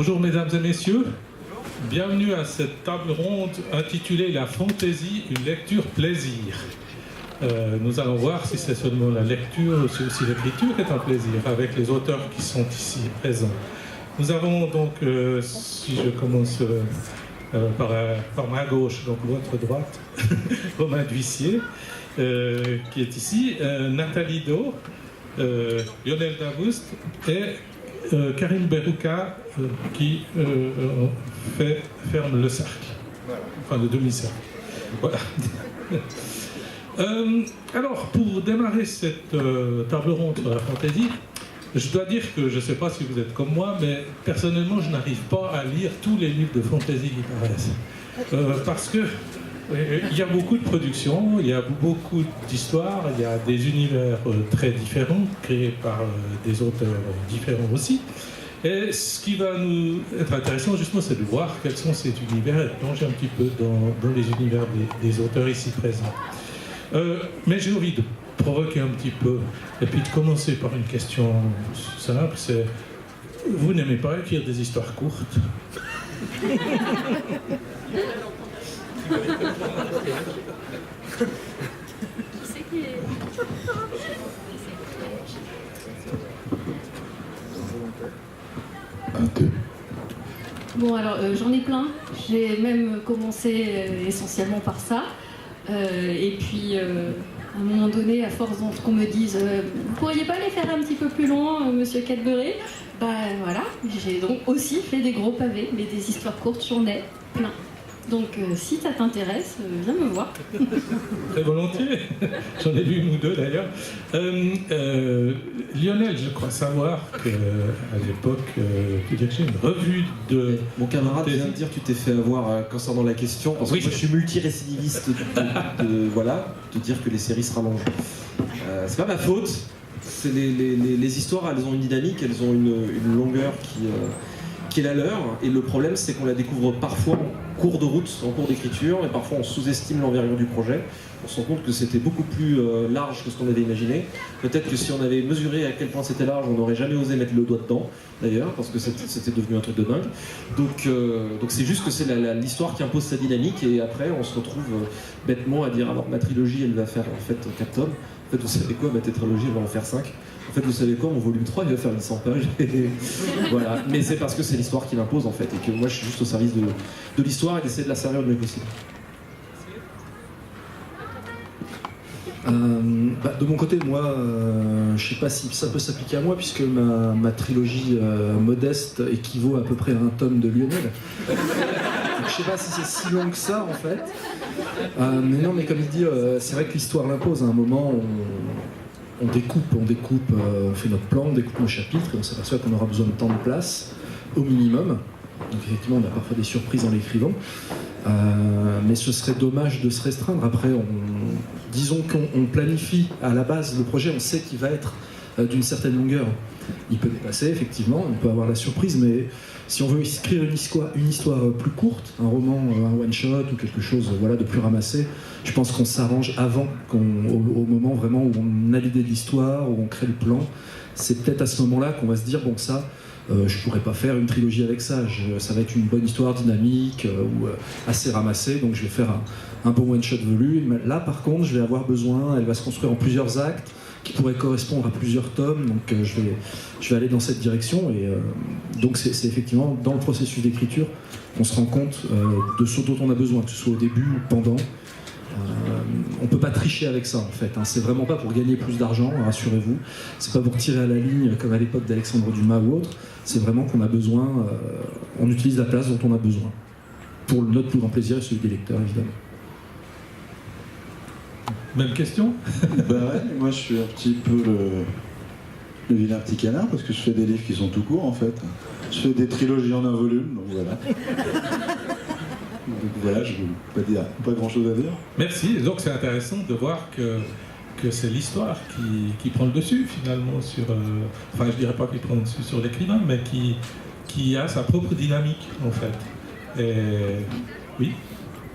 Bonjour mesdames et messieurs, bienvenue à cette table ronde intitulée La fantaisie, une lecture plaisir. Nous allons voir si c'est seulement la lecture ou si aussi l'écriture est un plaisir avec les auteurs qui sont ici présents. Nous avons donc, si je commence par ma gauche, donc votre droite, Romain D'Huissier, qui est ici, Nathalie Do, Lionel Davoust et Karim Berouka qui ferme le cercle, enfin le demi-cercle. Voilà. Alors, pour démarrer cette table ronde sur la fantaisie, je dois dire que je ne sais pas si vous êtes comme moi, mais personnellement, je n'arrive pas à lire tous les livres de fantaisie qui paraissent. Parce que il y a beaucoup de productions, il y a beaucoup d'histoires, il y a des univers très différents, créés par des auteurs différents aussi. Et ce qui va nous être intéressant, justement, c'est de voir quels sont ces univers et de plonger un petit peu dans les univers des auteurs ici présents. Mais j'ai envie de provoquer un petit peu, et puis de commencer par une question simple, c'est: vous n'aimez pas écrire des histoires courtes? Bon, alors j'en ai plein. J'ai même commencé essentiellement par ça. Et puis, à un moment donné, à force qu'on me dise vous pourriez pas les faire un petit peu plus loin, monsieur Cadbury? Bah voilà, j'ai donc aussi fait des gros pavés, mais des histoires courtes, j'en ai plein. Donc si ça t'intéresse, viens me voir. Très volontiers. J'en ai lu une ou deux d'ailleurs. Lionel, je crois savoir qu'à l'époque, tu disais que j'ai une revue de... Mon camarade vient de dire que tu t'es fait avoir concernant la question, parce que oui, moi je suis multirécidiviste voilà, de dire que les séries se rallongent. C'est pas ma faute. C'est les histoires, elles ont une dynamique, elles ont une longueur qui est la leur, et le problème c'est qu'on la découvre parfois en cours de route, en cours d'écriture, et parfois on sous-estime l'envergure du projet. On se rend compte que c'était beaucoup plus large que ce qu'on avait imaginé. Peut-être que si on avait mesuré à quel point c'était large, on n'aurait jamais osé mettre le doigt dedans, d'ailleurs, parce que c'était devenu un truc de dingue. Donc c'est juste que c'est l'histoire qui impose sa dynamique, et après on se retrouve bêtement à dire: alors ma trilogie elle va faire en fait 4 tomes, en fait vous savez quoi, ma tétralogie elle va en faire 5. En fait, vous savez quoi, mon volume 3, il va faire 800 pages. Voilà. Mais c'est parce que c'est l'histoire qui l'impose, en fait, et que moi, je suis juste au service de l'histoire et d'essayer de la servir le mieux possible. De mon côté, moi, je sais pas si ça peut s'appliquer à moi, puisque ma trilogie modeste équivaut à peu près à un tome de Lionel. Donc, je sais pas si c'est si long que ça, en fait. Mais non, mais comme il dit, c'est vrai que l'histoire l'impose. À un moment, on découpe, on fait notre plan, on découpe nos chapitres, et on s'aperçoit qu'on aura besoin de temps de place, au minimum. Donc effectivement, on a parfois des surprises en l'écrivant. Mais ce serait dommage de se restreindre. Après, disons qu'on planifie à la base le projet, on sait qu'il va être d'une certaine longueur. Il peut dépasser, effectivement, on peut avoir la surprise, mais si on veut écrire une histoire plus courte, un roman, un one-shot ou quelque chose de plus ramassé, je pense qu'on s'arrange avant, au moment vraiment où on a l'idée de l'histoire, où on crée le plan. C'est peut-être à ce moment-là qu'on va se dire, bon ça, je pourrais pas faire une trilogie avec ça, ça va être une bonne histoire dynamique ou assez ramassée, donc je vais faire un bon one-shot volume. Là par contre, je vais avoir besoin, elle va se construire en plusieurs actes, qui pourrait correspondre à plusieurs tomes, donc je vais aller dans cette direction, et donc c'est effectivement dans le processus d'écriture qu'on se rend compte de ce dont on a besoin, que ce soit au début ou pendant. On peut pas tricher avec ça en fait, hein. C'est vraiment pas pour gagner plus d'argent, rassurez-vous, c'est pas pour tirer à la ligne comme à l'époque d'Alexandre Dumas ou autre, c'est vraiment qu'on a besoin, on utilise la place dont on a besoin, pour notre plus grand plaisir et celui des lecteurs évidemment. Même question? Bah ouais, moi je suis un petit peu le vilain petit canard, parce que je fais des livres qui sont tout courts en fait. Je fais des trilogies en un volume, donc voilà. Donc voilà, je ne veux pas grand chose à dire. Merci. Donc c'est intéressant de voir que c'est l'histoire qui prend le dessus finalement sur... enfin je dirais pas qu'il prend le dessus sur l'écrivain, mais qui a sa propre dynamique en fait. Et oui.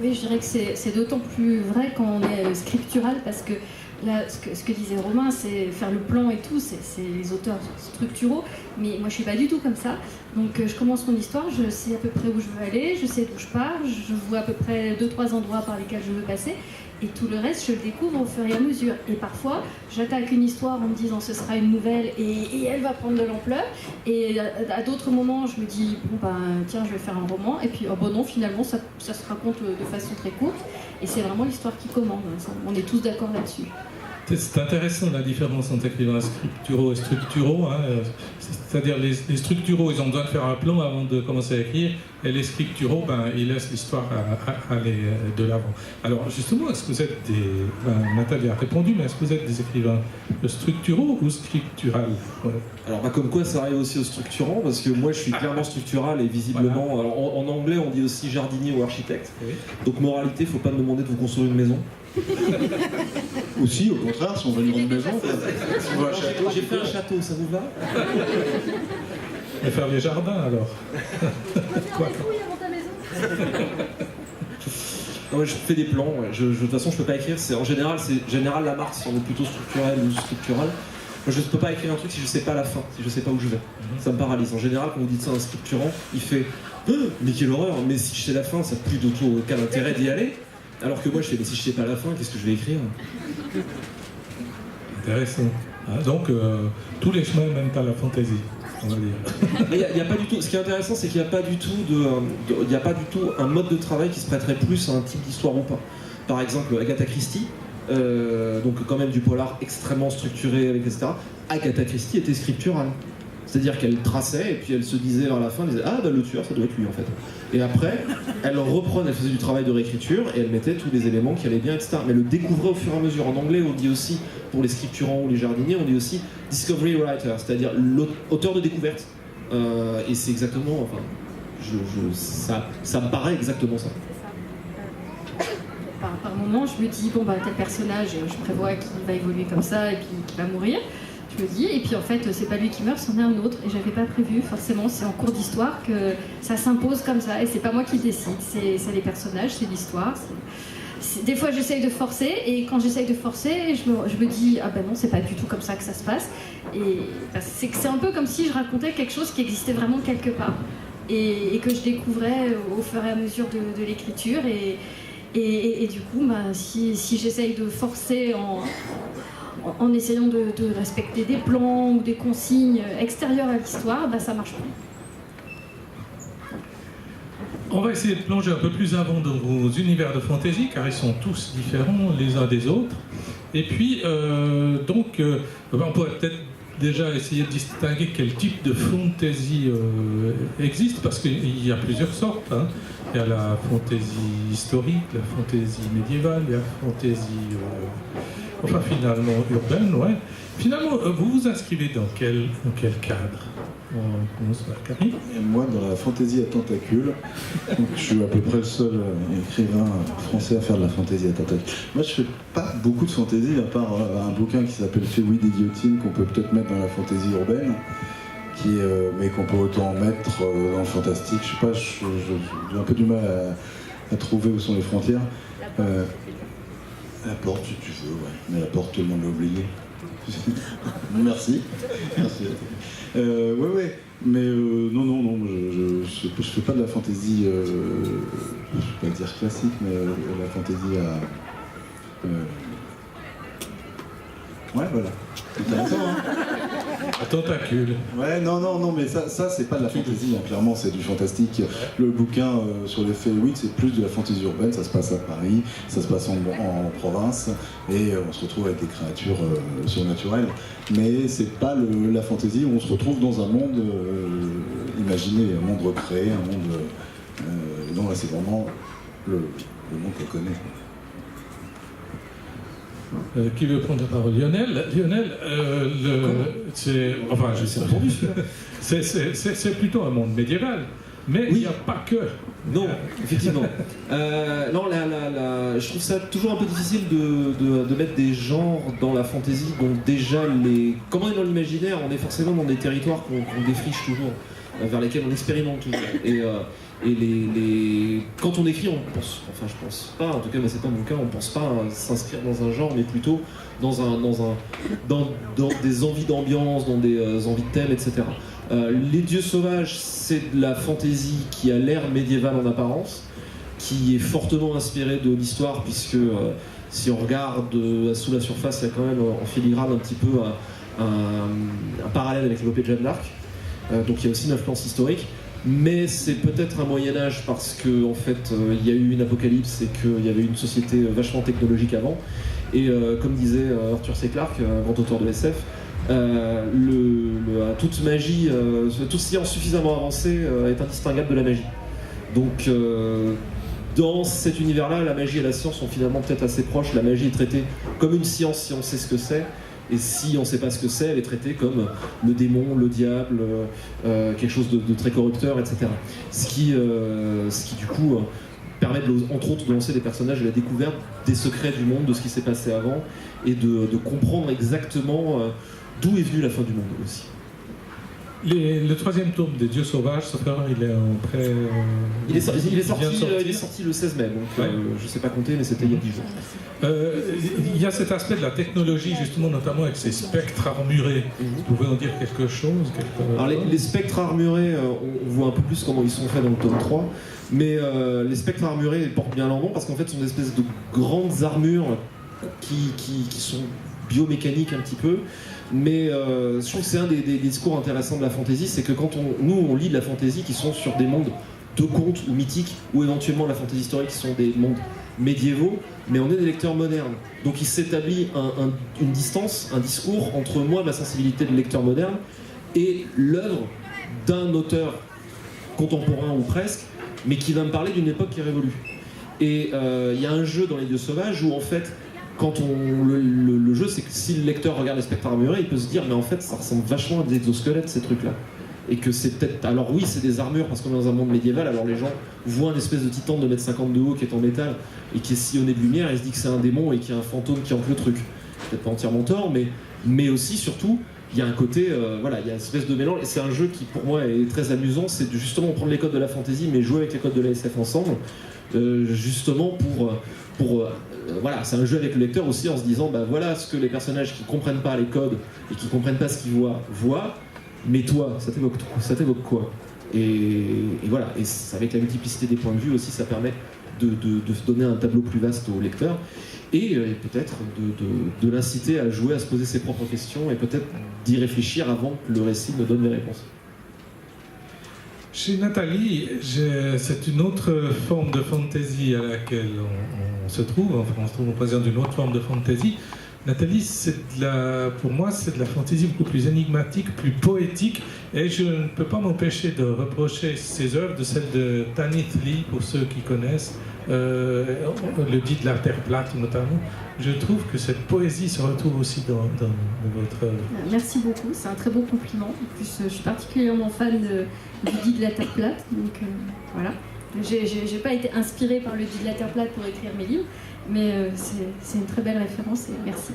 Oui, je dirais que c'est d'autant plus vrai quand on est scriptural, parce que là, ce que disait Romain, c'est faire le plan et tout, c'est les auteurs structuraux, mais moi je suis pas du tout comme ça. Donc je commence mon histoire, je sais à peu près où je veux aller, je sais d'où je pars, je vois à peu près 2-3 endroits par lesquels je veux passer, et tout le reste je le découvre au fur et à mesure. Et parfois j'attaque une histoire en me disant ce sera une nouvelle et elle va prendre de l'ampleur, et à d'autres moments je me dis bon ben tiens je vais faire un roman, et puis oh bon non finalement ça se raconte de façon très courte, et c'est vraiment l'histoire qui commande, on est tous d'accord là-dessus. C'est intéressant la différence entre écrivains scripturaux et structuraux. Hein. C'est-à-dire les structuraux, ils ont besoin de faire un plan avant de commencer à écrire, et les scripturaux, ben, ils laissent l'histoire aller de l'avant. Alors justement, est-ce que vous êtes Nathalie a répondu, mais est-ce que vous êtes des écrivains structuraux ou scripturales? Ouais. Alors comme quoi ça arrive aussi au structurant, parce que moi je suis clairement structural et visiblement, voilà. Alors, en anglais on dit aussi jardinier ou architecte, oui. Donc moralité, faut pas me demander de vous construire une maison. Ou si, au contraire, si on veut une grande maison, si on veut un château. J'ai fait un château, ça vous va? Et faire les jardins alors. Quoi, ouais, je fais des plans, ouais. De toute façon je peux pas écrire, en général la marque, si on est plutôt structurel ou structural. Moi, je ne peux pas écrire un truc si je sais pas la fin, si je sais pas où je vais. Ça me paralyse. En général, quand vous dites ça à un structurant, il fait mais quelle horreur, mais si je sais la fin, ça n'a plus aucun intérêt d'y aller. Alors que moi, je fais mais si je sais pas la fin, qu'est-ce que je vais écrire? Intéressant. Ah, donc, tous les chemins mènent à la fantaisie, on va dire. Mais y a pas du tout. Ce qui est intéressant, c'est qu'il n'y a pas du tout un mode de travail qui se prêterait plus à un type d'histoire ou pas. Par exemple, Agatha Christie. Donc quand même du polar extrêmement structuré, etc. Agatha Christie était scripturale. C'est-à-dire qu'elle traçait et puis elle se disait vers la fin, elle disait ah bah le tueur ça doit être lui en fait. Et après, elle reprenait, elle faisait du travail de réécriture et elle mettait tous les éléments qui allaient bien, etc. Mais elle le découvrait au fur et à mesure. En anglais, on dit aussi, pour les scripturants ou les jardiniers, on dit aussi discovery writer, c'est-à-dire l'auteur de découverte. Et c'est exactement, enfin, ça me paraît exactement ça. Par moment, je me dis, bon, bah, tel personnage, je prévois qu'il va évoluer comme ça et puis qu'il va mourir. Je me dis, et puis en fait, c'est pas lui qui meurt, c'en est un autre. Et j'avais pas prévu, forcément, c'est en cours d'histoire que ça s'impose comme ça. Et c'est pas moi qui décide, c'est les personnages, c'est l'histoire. Des fois, j'essaye de forcer, et quand j'essaye de forcer, je me dis, ah ben non, c'est pas du tout comme ça que ça se passe. Et c'est un peu comme si je racontais quelque chose qui existait vraiment quelque part. Et que je découvrais au fur et à mesure de l'écriture. Et du coup, bah, si j'essaye de forcer en essayant de respecter des plans ou des consignes extérieures à l'histoire, bah, ça marche pas. On va essayer de plonger un peu plus avant dans vos univers de fantasy, car ils sont tous différents les uns des autres. Et puis, on pourrait peut-être déjà essayer de distinguer quel type de fantasy existe, parce qu'il y a plusieurs sortes. Hein. Il y a la fantaisie historique, la fantaisie médiévale, il y a la fantaisie, finalement urbaine, ouais. Finalement, vous vous inscrivez dans quel cadre? On commence par Karim. Et moi, dans la fantaisie à tentacules, je suis à peu près le seul écrivain français à faire de la fantaisie à tentacules. Moi, je fais pas beaucoup de fantaisie, à part un bouquin qui s'appelle Féoui des guillotines, qu'on peut peut-être mettre dans la fantaisie urbaine, mais qu'on peut autant mettre dans le fantastique. Je sais pas, j'ai un peu du mal à trouver où sont les frontières. La porte, si tu veux, ouais. Mais la porte, tout le monde l'a oublié. Merci. Ouais. Mais non, je fais pas de la fantaisie, je vais pas dire classique, mais la fantaisie à... Ouais, voilà. C'est intéressant, hein. À tentacules. Ouais, non, mais ça c'est pas de la fantaisie, hein. Clairement, c'est du fantastique. Le bouquin sur les Féoïdes, c'est plus de la fantaisie urbaine, ça se passe à Paris, ça se passe en province, et on se retrouve avec des créatures surnaturelles. Mais c'est pas la fantaisie où on se retrouve dans un monde imaginé, un monde recréé, un monde... non, là c'est vraiment le monde qu'on connaît. Qui veut prendre la parole? Lionel, c'est plutôt un monde médiéval, mais il n'y a pas que. Non, effectivement. Non, je trouve ça toujours un peu difficile de mettre des genres dans la fantaisie, donc déjà, comme on est dans l'imaginaire, on est forcément dans des territoires qu'on défriche toujours. vers lesquelles on expérimente toujours. Quand on écrit, on pense, enfin je pense pas, en tout cas c'est pas mon cas, on pense pas à s'inscrire dans un genre, mais plutôt dans des envies d'ambiance, dans des envies de thème, etc. Les Dieux Sauvages, c'est de la fantaisie qui a l'air médiévale en apparence, qui est fortement inspirée de l'histoire, puisque si on regarde sous la surface, il y a quand même en filigrane un petit peu un parallèle avec l'épopée de Jeanne d'Arc. Donc il y a aussi une influence historique. Mais c'est peut-être un Moyen-Âge parce qu'en fait, il y a eu une apocalypse et qu'il y avait une société vachement technologique avant. Et comme disait Arthur C. Clarke, un grand auteur de SF, toute magie, toute science suffisamment avancée est indistinguable de la magie. Donc, dans cet univers-là, la magie et la science sont finalement peut-être assez proches. La magie est traitée comme une science si on sait ce que c'est. Et si on ne sait pas ce que c'est, elle est traitée comme le démon, le diable, quelque chose de très corrupteur, etc. Ce qui du coup, permet entre autres de lancer des personnages à la découverte des secrets du monde, de ce qui s'est passé avant, et de comprendre exactement d'où est venue la fin du monde aussi. Le troisième tome des Dieux Sauvages, il est en prêt. Il est sorti le 16 mai, donc ouais. Je ne sais pas compter, mais c'était il y a 10 jours. Il y a cet aspect de la technologie, justement, notamment avec ces spectres armurés. Vous pouvez en dire quelque chose Alors, les spectres armurés, on voit un peu plus comment ils sont faits dans le tome 3, mais les spectres armurés portent bien leur nom parce qu'en fait, ce sont des espèces de grandes armures qui sont biomécaniques un petit peu. Mais je trouve que c'est un des discours intéressants de la fantasy, c'est que quand on lit de la fantasy qui sont sur des mondes de contes ou mythiques, ou éventuellement la fantasy historique qui sont des mondes médiévaux, mais on est des lecteurs modernes. Donc il s'établit une distance, un discours entre moi, ma sensibilité de lecteur moderne, et l'œuvre d'un auteur contemporain ou presque, mais qui va me parler d'une époque qui est révolue. Et il y a un jeu dans Les Dieux Sauvages où en fait, quand le jeu, c'est que si le lecteur regarde les spectres armurés, il peut se dire mais en fait ça ressemble vachement à des exosquelettes ces trucs-là. Et que c'est peut-être... Alors oui, c'est des armures parce qu'on est dans un monde médiéval, alors les gens voient une espèce de titan de 1,50 m de haut qui est en métal et qui est sillonné de lumière et se dit que c'est un démon et qu'il y a un fantôme qui hanque le truc. Peut-être pas entièrement tort, mais aussi, surtout, il y a un côté... voilà, il y a une espèce de mélange et c'est un jeu qui pour moi est très amusant, c'est de justement prendre les codes de la fantasy mais jouer avec les codes de la SF ensemble, justement pour voilà, c'est un jeu avec le lecteur aussi en se disant bah voilà ce que les personnages qui comprennent pas les codes et qui comprennent pas ce qu'ils voient, mais toi, ça t'évoque quoi et voilà, et avec la multiplicité des points de vue aussi, ça permet de donner un tableau plus vaste au lecteur et peut-être de l'inciter à jouer, à se poser ses propres questions et peut-être d'y réfléchir avant que le récit ne donne les réponses. Chez Nathalie, c'est une autre forme de fantasy à laquelle on se trouve. Enfin, on se trouve en présence d'une autre forme de fantasy. Nathalie, pour moi, c'est de la fantasy beaucoup plus énigmatique, plus poétique. Et je ne peux pas m'empêcher de reprocher ses œuvres de celles de Tanith Lee, pour ceux qui connaissent, le dit de la Terre plate notamment. Je trouve que cette poésie se retrouve aussi dans votre œuvre. Merci beaucoup, c'est un très beau compliment. En plus, je suis particulièrement fan du dit de la Terre plate, donc voilà. J'ai pas été inspirée par le dit de la Terre plate pour écrire mes livres, mais c'est une très belle référence et merci.